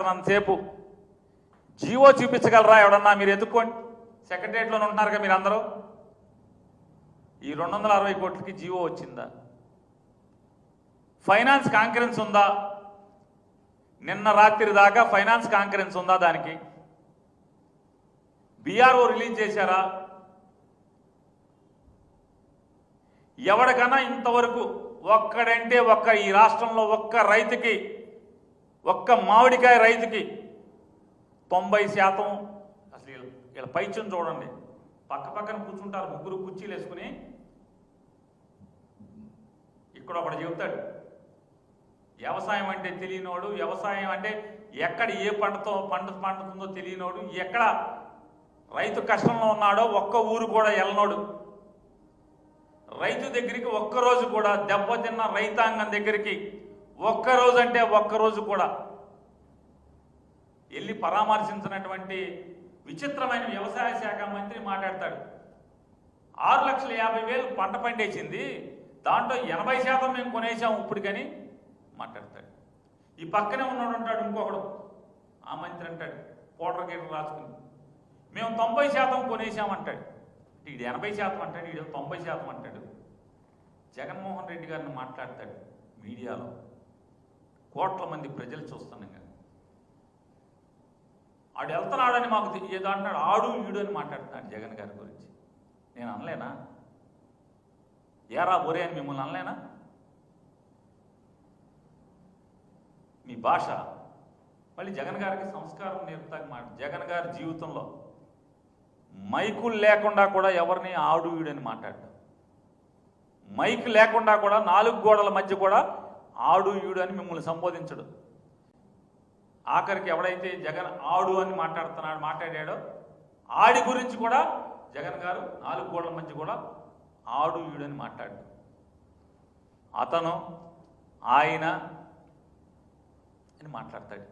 అంతసేపు జీవో చూపించగలరా ఎవడన్నా? మీరు ఎత్తుక్కోండి, సెక్రటరియట్లోనే ఉంటున్నారుగా మీరు అందరూ. ఈ 260 కోట్లకి జీవో వచ్చిందా? ఫైనాన్స్ కాన్ఫరెన్స్ ఉందా? నిన్న రాత్రి దాకా ఫైనాన్స్ కాన్ఫరెన్స్ ఉందా? దానికి బీఆర్ఓ రిలీజ్ చేశారా? ఎవరికన్నా ఇంతవరకు ఒక్కడంటే ఒక్క ఈ రాష్ట్రంలో ఒక్క రైతుకి, ఒక్క మామిడికాయ రైతుకి 90% అసలు వీళ్ళ పైచం చూడండి, పక్క పక్కన కూర్చుంటారు ముగ్గురు కుర్చీలు వేసుకుని. ఇక్కడ ఒకడు చెబుతాడు వ్యవసాయం అంటే తెలియనోడు, వ్యవసాయం అంటే ఎక్కడ ఏ పండుతుందో తెలియనోడు, ఎక్కడ రైతు కష్టంలో ఉన్నాడో ఒక్క ఊరు కూడా వెళ్ళనోడు, రైతు దగ్గరికి ఒక్కరోజు కూడా, దెబ్బతిన్న రైతాంగం దగ్గరికి ఒక్కరోజు అంటే ఒక్కరోజు కూడా వెళ్ళి పరామర్శించినటువంటి విచిత్రమైన వ్యవసాయ శాఖ మంత్రి మాట్లాడతాడు. 6,50,000 పంట పండేసింది, దాంట్లో 80% మేము కొనేసాం ఇప్పటికని మాట్లాడతాడు. ఈ పక్కనే ఉన్నాడు అంటాడు ఇంకొకడు, ఆ మంత్రి అంటాడు కోటర్ గీటర్ రాసుకుని, మేము 90% కొనేసామంటాడు. ఈడు 80% అంటాడు, ఈడు 90% అంటాడు. జగన్మోహన్ రెడ్డి గారిని మాట్లాడతాడు మీడియాలో, కోట్ల మంది ప్రజలు చూస్తున్నాం. ఆడు వెళ్తున్నాడని మాకు ఏదో అంటాడు, ఆడు ఈడు అని మాట్లాడుతున్నాడు జగన్ గారి గురించి. నేను అనలేనా? ఏరా బొరే అని మిమ్మల్ని అనలేనా? మీ భాష మళ్ళీ జగన్ గారికి సంస్కారం నేర్పుతాకి మాట. జగన్ గారి జీవితంలో మైకులు లేకుండా కూడా ఎవరిని ఆడు ఈడని మాట్లాడతాం, మైక్ లేకుండా కూడా 4 గోడల మధ్య కూడా ఆడు ఈడు అని మిమ్మల్ని సంబోధించడు. ఆఖరికి ఎవడైతే జగన్ ఆడు అని మాట్లాడాడో ఆడి గురించి కూడా జగన్ గారు 4 గోడల మధ్య కూడా ఆడు ఈడు అని మాట్లాడు. అతను ఆయన అని మాట్లాడతాడు.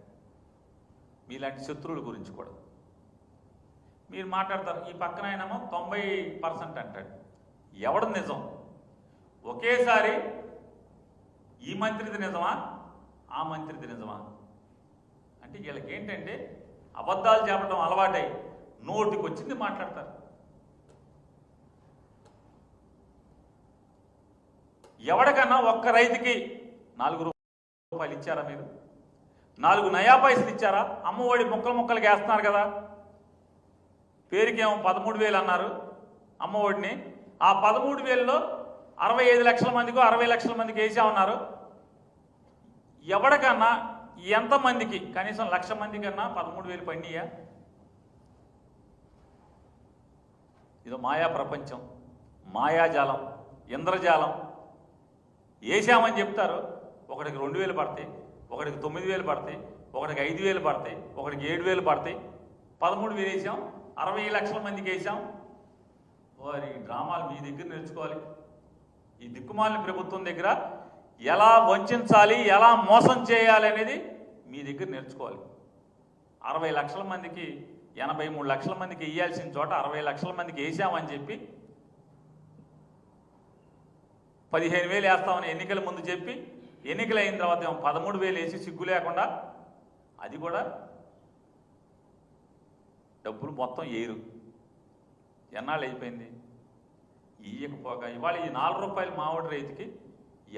మీలాంటి శత్రువుల గురించి కూడా మీరు మాట్లాడతారు. ఈ పక్కన ఆయనేమో 90% అంటాడు. ఎవడు నిజం? ఒకేసారి ఈ మంత్రిది నిజమా, ఆ మంత్రిది నిజమా అంటే వీళ్ళకి ఏంటంటే అబద్ధాలు చెప్పడం అలవాటై నోటికి వచ్చింది మాట్లాడతారు. ఎవడికన్నా ఒక్క రైతుకి 4 రూపాయలు ఇచ్చారా? మీరు 4 నయా పైసలు ఇచ్చారా? అమ్మఒడి ముక్కలుగా వేస్తున్నారు కదా, పేరుకేమో 13,000 అన్నారు అమ్మఒడిని. ఆ 13,000లో 65 లక్షల మందికో 60 లక్షల మందికి వేసామన్నారు. ఎవడికన్నా ఎంతమందికి కనీసం 1,00,000 మంది కన్నా 13,000 పండియా? ఇదో మాయా ప్రపంచం, మాయాజాలం, ఇంద్రజాలం. వేసామని చెప్తారు, ఒకడికి 2,000 పడతాయి, ఒకడికి 9,000 పడతాయి, ఒకడికి 5,000 పడతాయి, ఒకడికి 7,000 పడతాయి. 13,000 వేసాం, 60 లక్షల మందికి వేసాం. వారి డ్రామాలు మీ దగ్గర నేర్చుకోవాలి. ఈ దిక్కుమాలిన ప్రభుత్వం దగ్గర ఎలా వంచాలి, ఎలా మోసం చేయాలి అనేది మీ దగ్గర నేర్చుకోవాలి. 60 లక్షల మందికి 83 లక్షల మందికి వేయాల్సిన చోట 60 లక్షల మందికి వేసామని చెప్పి 15,000 వేస్తామని ఎన్నికల ముందు చెప్పి, ఎన్నికలు అయిన తర్వాత 13,000 వేసి సిగ్గు లేకుండా, అది కూడా డబ్బులు మొత్తం ఏరు. ఎన్నాళ్ళు అయిపోయింది ఇయ్యకపోగా. ఇవాళ ఈ 4 రూపాయల మామిడి రైతుకి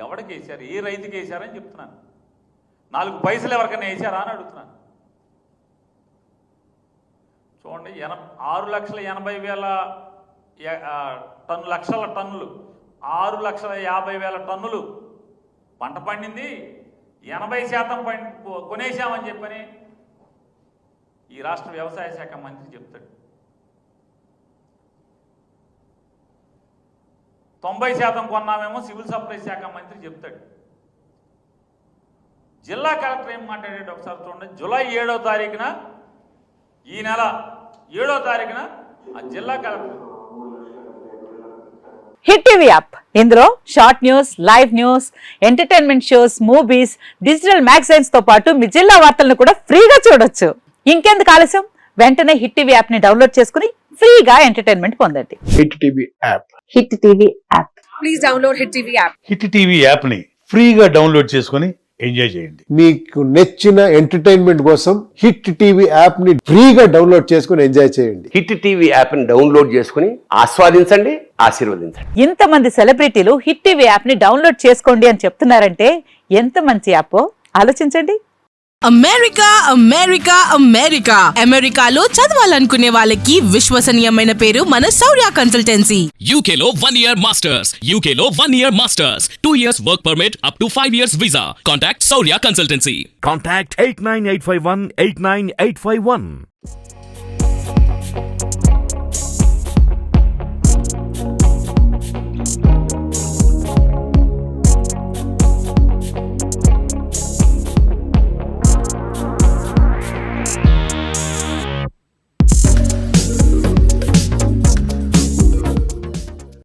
ఎవడికి వేశారు, ఏ రైతుకి వేశారని చెప్తున్నాను. 4 పైసలు ఎవరికైనా వేశారా అని అడుగుతున్నాను. చూడండి, 6,80,000 లక్షల టన్నులు, 6,50,000 టన్నులు పంట పండింది. 80% కొనేసామని చెప్పని ఈ రాష్ట్ర వ్యవసాయ శాఖ మంత్రి చెప్తాడు. 90% కొన్నామేమో సివిల్ సప్లైస్ శాఖ మంత్రి చెప్తాడు. జిల్లా కలెక్టర్ ఏం మాట్లాడాడు ఒకసారి చూడండి. జూలై 7వ తారీఖున, ఈ నెల 7వ తారీఖున ఆ జిల్లా కలెక్టర్ హిట్ టీవీ యాప్, ఇందులో short news, live news, entertainment shows, movies, digital magazines తో పాటు మీ జిల్లా వార్తలను కూడా ఫ్రీగా చూడొచ్చు. ఇంకెందుకు ఆలస్యం, వెంటనే హిట్ టీవీ యాప్ ని డౌన్లోడ్ చేసుకుని ఫ్రీగా ఎంటర్టైన్మెంట్ పొందండి. Hit TV app, hit TV app, please download hit TV app. Hit TV యాప్ని ఫ్రీగా డౌన్లోడ్ చేసుకొని ఎంజాయ్ చేయండి. మీకు నచ్చిన ఎంటర్టైన్మెంట్ కోసం హిట్ టీవీ యాప్ ని ఫ్రీగా డౌన్లోడ్ చేసుకుని ఎంజాయ్ చేయండి. హిట్ టీవీ యాప్ని డౌన్లోడ్ చేసుకుని ఆస్వాదించండి, ఆశీర్వదించండి. ఇంతమంది సెలబ్రిటీలు హిట్ టీవీ యాప్ ని డౌన్లోడ్ చేసుకోండి అని చెప్తున్నారంటే ఎంత మంచి యాప్ ఆలోచించండి. అమెరికా అమెరికా అమెరికా అమెరికాలో చదవాలనుకునే వాళ్ళకి విశ్వసనీయమైన పేరు మన శౌర్య కన్సల్టెన్సీ. UK లో 1 year masters. UK లో 1 year masters. 2 years work permit up to 5 years visa. Contact Saurya Consultancy. Contact 89851 89851.